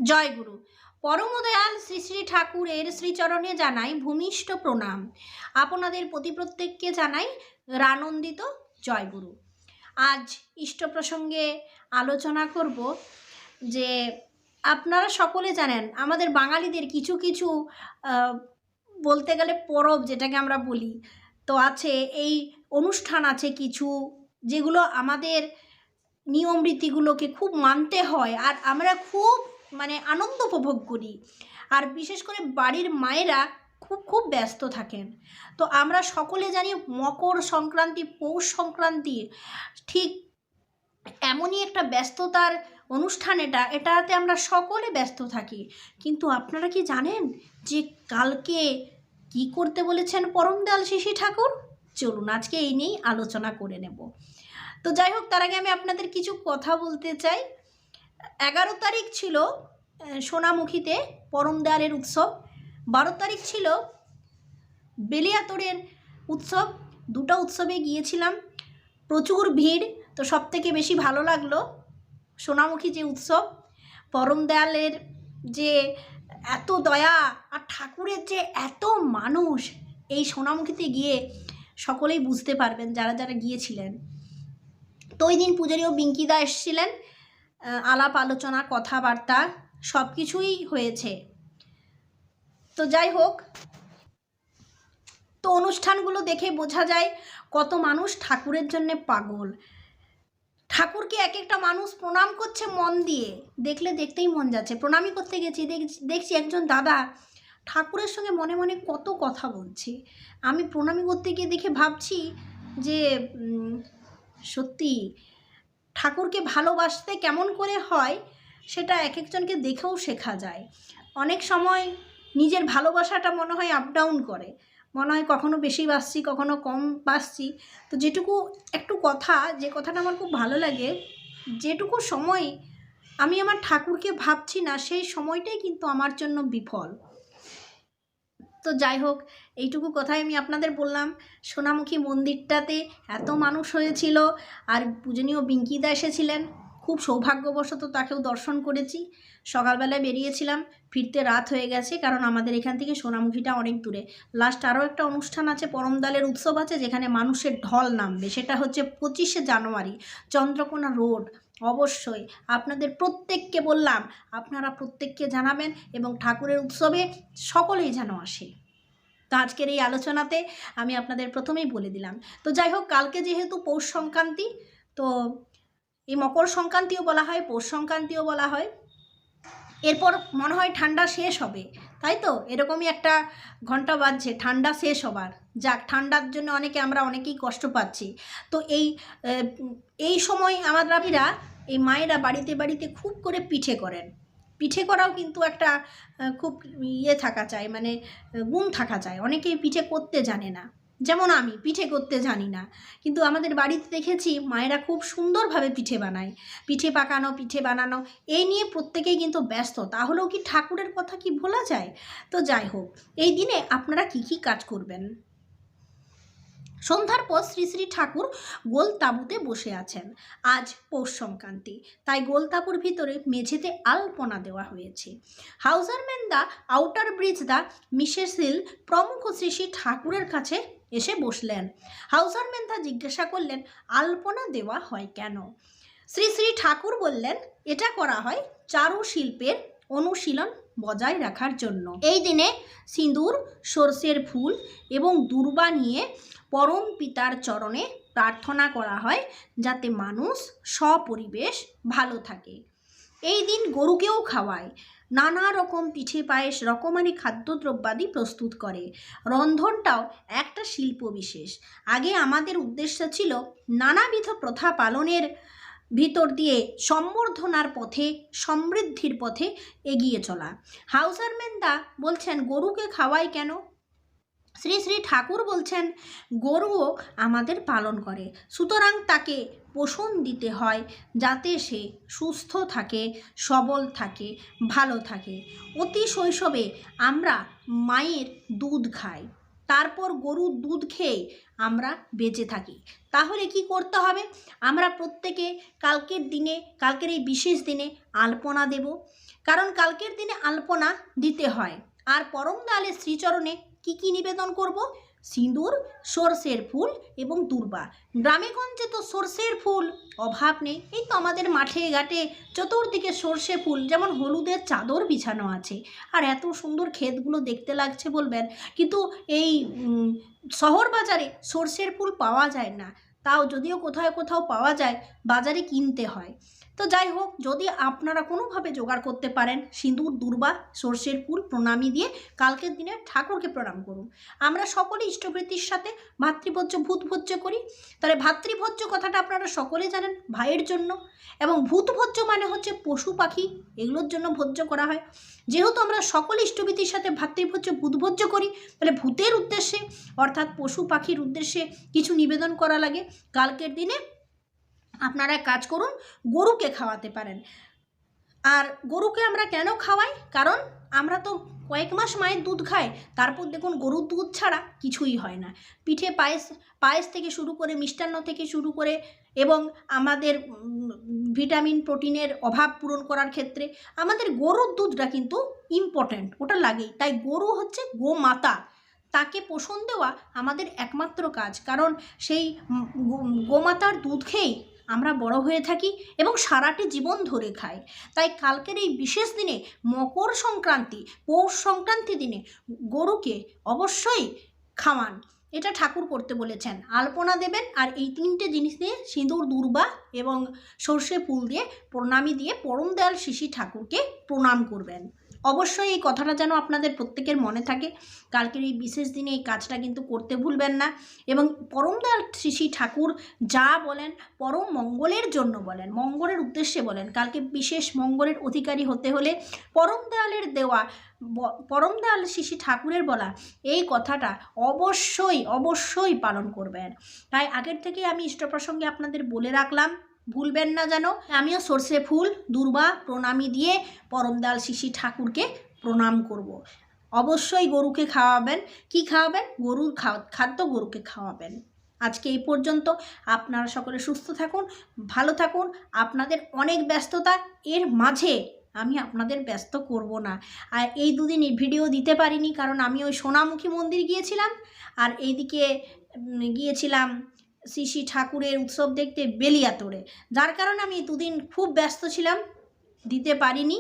জয়গুরু। পরমদয়াল শ্রী শ্রী ঠাকুরের শ্রীচরণে জানাই ভূমিষ্ঠ প্রণাম। আপনাদের প্রতি প্রত্যেককে জানাই রানন্দিত জয়গুরু। আজ ইষ্ট প্রসঙ্গে আলোচনা করব যে আপনারা সকলে জানেন আমাদের বাঙালিদের কিছু কিছু বলতে গেলে পরব যেটাকে আমরা বলি তো আছে, এই অনুষ্ঠান আছে কিছু যেগুলো আমাদের নিয়ম রীতিগুলোকে খুব মানতে হয় আর আমরা খুব আনন্দ উপভোগ করি। আর বিশেষ করে বাড়ির মায়েরা খুব ব্যস্ত থাকেন। তো আমরা সকলে জানি মকর সংক্রান্তি, পৌষ সংক্রান্তি ঠিক এমনই একটা ব্যস্ততার অনুষ্ঠান। এটাতে আমরা সকলে ব্যস্ত থাকি। কিন্তু আপনারা কি জানেন যে কালকে কি করতে বলেছেন পরমদয়াল শ্রী শ্রী ঠাকুর? চলুন আজকে এই নিয়েই আলোচনা করে নেব। তো যাই হোক, তার আগে আমি আপনাদের কিছু কথা বলতে চাই। 11 তারিখ ছিল সোনামুখীতে পরমদয়ালের উৎসব, 12 তারিখ ছিল বেলিয়াতোড়ের উৎসব। দুটো উৎসবে গিয়েছিলাম, প্রচুর ভিড়। তো সবথেকে বেশি ভালো লাগলো সোনামুখী যে উৎসব, পরমদয়ালের যে এত দয়া আর ঠাকুরের যে এত মানুষ, এই সোনামুখীতে গিয়ে সকলেই বুঝতে পারবেন যারা যারা গিয়েছিলেন। তো ওই দিন পূজারীও বিঙ্কিদা এসেছিলেন, আলাপ আলোচনা কথাবার্তা সব কিছুই হয়েছে। তো যাই হোক, তো অনুষ্ঠানগুলো দেখে বোঝা যায় কত মানুষ ঠাকুরের জন্যে পাগল। ঠাকুরকে এক একটা মানুষ প্রণাম করছে মন দিয়ে, দেখলে দেখতেই মন যাচ্ছে। প্রণামই করতে গেছি, দেখছি একজন দাদা ঠাকুরের সঙ্গে মনে মনে কত কথা বলছে। আমি প্রণামী করতে গিয়ে দেখে ভাবছি যে সত্যি ঠাকুরকে ভালোবাসতে কেমন করে হয় সেটা এক একজনকে দেখেও শেখা যায়। অনেক সময় নিজের ভালোবাসাটা মনে হয় আপ ডাউন করে, মনে হয় কখনো বেশি বাসছি কখনো কম বাসছি। তো যেটুকু একটু কথা, যে কথাটা আমার খুব ভালো লাগে, যেটুকু সময় আমি আমার ঠাকুরকে ভাবছি না সেই সময়টাই কিন্তু আমার জন্য বিফল। তো যাই হোক, এইটুকু কথাই আমি আপনাদের বললাম। সোনামুখী মন্দিরটাতে এত মানুষ হয়েছিল, আর পূজনীয় বিঙ্কিদা এসেছিলেন। খুব সৌভাগ্যবশত তাকেও দর্শন করেছি। সকালবেলায় বেরিয়েছিলাম, ফিরতে রাত হয়ে গেছে, কারণ আমাদের এখান থেকে সোনামুখীটা অনেক দূরে। লাস্ট আরও একটা অনুষ্ঠান আছে, পরমদয়ালের উৎসব আছে, যেখানে মানুষের ঢল নামবে। সেটা হচ্ছে 25শে জানুয়ারি, চন্দ্রকোনা রোড। অবশ্যই আপনাদের প্রত্যেককে বললাম, আপনারা প্রত্যেককে জানাবেন এবং ঠাকুরের উৎসবে সকলেই যেন আসে। তো আজকের এই আলোচনাতে আমি আপনাদের প্রথমেই বলে দিলাম। তো যাই হোক, কালকে যেহেতু পৌষ সংক্রান্তি, তো এই মকর সংক্রান্তিও বলা হয়, পৌষ সংক্রান্তিও বলা হয়। এরপর মনে হয় ঠান্ডা শেষ হবে, তাই তো? এরকমই একটা ঘন্টা বাজছে ঠান্ডা শেষ হবার। যাক, ঠান্ডার জন্য আমরা অনেকেই কষ্ট পাচ্ছি। তো এই সময় আমাদের এই মায়েরা বাড়িতে বাড়িতে খুব করে পিঠে করেন। পিঠে করাও কিন্তু একটা খুব থাকা চাই, গুণ থাকা চাই। অনেকেই পিঠে করতে জানে না, যেমন আমি পিঠে করতে জানি না, কিন্তু আমাদের বাড়িতে দেখেছি মায়েরা খুব সুন্দরভাবে পিঠে বানায়। পিঠে পাকানো, পিঠে বানানো, এই নিয়ে প্রত্যেকেই কিন্তু ব্যস্ত। তাহলেও কি ঠাকুরের কথা কি ভোলা যায়? তো যাই হোক, এই দিনে আপনারা কি কি কাজ করবেন? সন্ধ্যার পর শ্রী শ্রী ঠাকুর গোল তাঁবুতে বসে আছেন। আজ পৌষ সংক্রান্তি, তাই গোল তাঁবুর ভিতরে মেঝেতে আলপনা দেওয়া হয়েছে। হাউজারম্যান দা, আউটার ব্রিজ দা, মিসেস হিল প্রমুখ শ্রী শ্রী ঠাকুরের কাছে এসে বসলেন। হাউজারম্যান দা জিজ্ঞাসা করলেন, আলপনা দেওয়া হয় কেন? শ্রী শ্রী ঠাকুর বললেন, এটা করা হয় চারুশিল্পের অনুশীলন বজায় রাখার জন্য। এই দিনে সিঁদুর, সর্ষের ফুল এবং দূর্বা নিয়ে পরম পিতার চরণে প্রার্থনা করা হয় যাতে মানুষ সপরিবেশ ভালো থাকে। এই দিন গরুকেও খাওয়ায়, নানা রকম পিঠে পায়েস, রকমারি খাদ্যদ্রব্যাদি প্রস্তুত করে। রন্ধনটাও একটা শিল্প বিশেষ। আগে আমাদের উদ্দেশ্য ছিল নানাবিধ প্রথা পালনের ভিতর দিয়ে সম্বর্ধনার পথে, সমৃদ্ধির পথে এগিয়ে চলা। হাউজারম্যান দা বলছেন, গরুকে খাওয়াই কেন? শ্রী শ্রী ঠাকুর বলছেন, গরুও আমাদের পালন করে, সুতরাং তাকে পোষণ দিতে হয় যাতে সে সুস্থ থাকে, সবল থাকে, ভালো থাকে। অতি শৈশবে আমরা মায়ের দুধ খাই, তারপর গরুর দুধ খেয়ে আমরা বেঁচে থাকি। তাহলে কি করতে হবে? আমরা প্রত্যেকে কালকের এই বিশেষ দিনে আলপনা দেব, কারণ কালকের দিনে আলপনা দিতে হয়। আর পরম দয়ালের শ্রীচরণে কি নিবেদন করব? সিঁদুর, সর্ষের ফুল এবং দূর্বা। গ্রামে গঞ্জে তো সর্ষের ফুল অভাব নেই। এই তো আমাদের মাঠে ঘাটে চতুর্দিকে সর্ষে ফুল, যেমন হলুদের চাদর বিছানো আছে। আর এত সুন্দর ক্ষেতগুলো দেখতে লাগছে বলবেন, কিন্তু এই শহর বাজারে সর্ষের ফুল পাওয়া যায় না। তাও যদিও কোথাও পাওয়া যায়, বাজারে কিনতে হয়। তো যাই হোক, যদি আপনারা কোনোভাবে জোগাড় করতে পারেন, সিঁদুর, দূর্বা, সর্ষের ফুল প্রণামী দিয়ে কালকের দিনে ঠাকুরকে প্রণাম করুন। আমরা সকলে ইষ্টবৃত্তির সাথে ভাতৃভোজ্য ভূতভোজ্য করি। তাহলে ভাতৃভোজ্য কথাটা আপনারা সকলে জানেন, ভাইয়ের জন্য। এবং ভূতভোজ্য মানে হচ্ছে পশু পাখি, এগুলোর জন্য ভোজ্য করা হয়। যেহেতু আমরা সকল ইষ্টবৃত্তির সাথে ভাতৃভোজ্য ভূতভোজ্য করি, তাহলে ভূতের উদ্দেশ্যে অর্থাৎ পশু পাখির উদ্দেশ্যে কিছু নিবেদন করা লাগে। কালকের দিনে আপনারা কাজ করুন, গরুকে খাওয়াতে পারেন। আর গরুকে আমরা কেন খাওয়াই? কারণ আমরা তো কয়েক মাস মায়ের দুধ খাই, তারপর দেখুন গরুর দুধ ছাড়া কিছুই হয় না। পিঠে পায়েস থেকে শুরু করে, মিষ্টান্ন থেকে শুরু করে, এবং আমাদের ভিটামিন প্রোটিনের অভাব পূরণ করার ক্ষেত্রে আমাদের গরুর দুধটা কিন্তু ইম্পর্ট্যান্ট, ওটা লাগেই। তাই গরু হচ্ছে গোমাতা, তাকে পোষণ দেওয়া আমাদের একমাত্র কাজ। কারণ সেই গোমাতার দুধ খেয়েই আমরা বড় হয়ে থাকি এবং সারাটি জীবন ধরে খাই। তাই কালকের এই বিশেষ দিনে, মকর সংক্রান্তি, পৌষ সংক্রান্তি দিনে গরুকে অবশ্যই খাওয়ান। এটা ঠাকুর করতে বলেছেন। আলপনা দেবেন, আর এই 3টে জিনিস দিয়ে সিঁদুর, দূর্বা এবং সর্ষে ফুল দিয়ে প্রণামী দিয়ে পরম দয়াল শ্রী ঠাকুরকে প্রণাম করবেন। অবশ্যই এই কথাটা যেন আপনাদের প্রত্যেকের মনে থাকে। কালকের এই বিশেষ দিনে এই কাজটা কিন্তু করতে ভুলবেন না। এবং পরম দয়াল শ্রী ঠাকুর যা বলেন, পরম মঙ্গলের জন্য বলেন, মঙ্গলের উদ্দেশ্যে বলেন। কালকে বিশেষ মঙ্গলের অধিকারী হতে হলে পরম দয়ালের দেওয়া, পরম দয়াল শ্রী ঠাকুরের বলা এই কথাটা অবশ্যই পালন করবেন। তাই আগের থেকে আমি ইষ্ট প্রসঙ্গে আপনাদের বলে রাখলাম, ভুলবেন না যেন। আমিও সর্ষে ফুল, দূর্বা প্রণামী দিয়ে পরম দয়াল শ্রী ঠাকুরকে প্রণাম করব। অবশ্যই গরুকে খাওয়াবেন। কি খাওয়াবেন? গরুর খাদ্য গরুকে খাওয়াবেন। আজকে এই পর্যন্ত। আপনারা সকলে সুস্থ থাকুন, ভালো থাকুন। আপনাদের অনেক ব্যস্ততা, এর মাঝে আমি আপনাদের ব্যস্ত করব না। আর এই দুদিন ভিডিও দিতে পারিনি, কারণ আমি ওই সোনামুখী মন্দির গিয়েছিলাম, আর এইদিকে গিয়েছিলাম শ্রী ঠাকুরের উৎসব দেখতে বেলিয়াতোড়ে। যার কারণে আমি দুদিন খুব ব্যস্ত ছিলাম, দিতে পারিনি।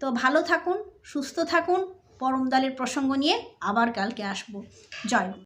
তো ভালো থাকুন, সুস্থ থাকুন। পরম দয়ালের প্রসঙ্গ নিয়ে আবার কালকে আসবো। জয় গুরু।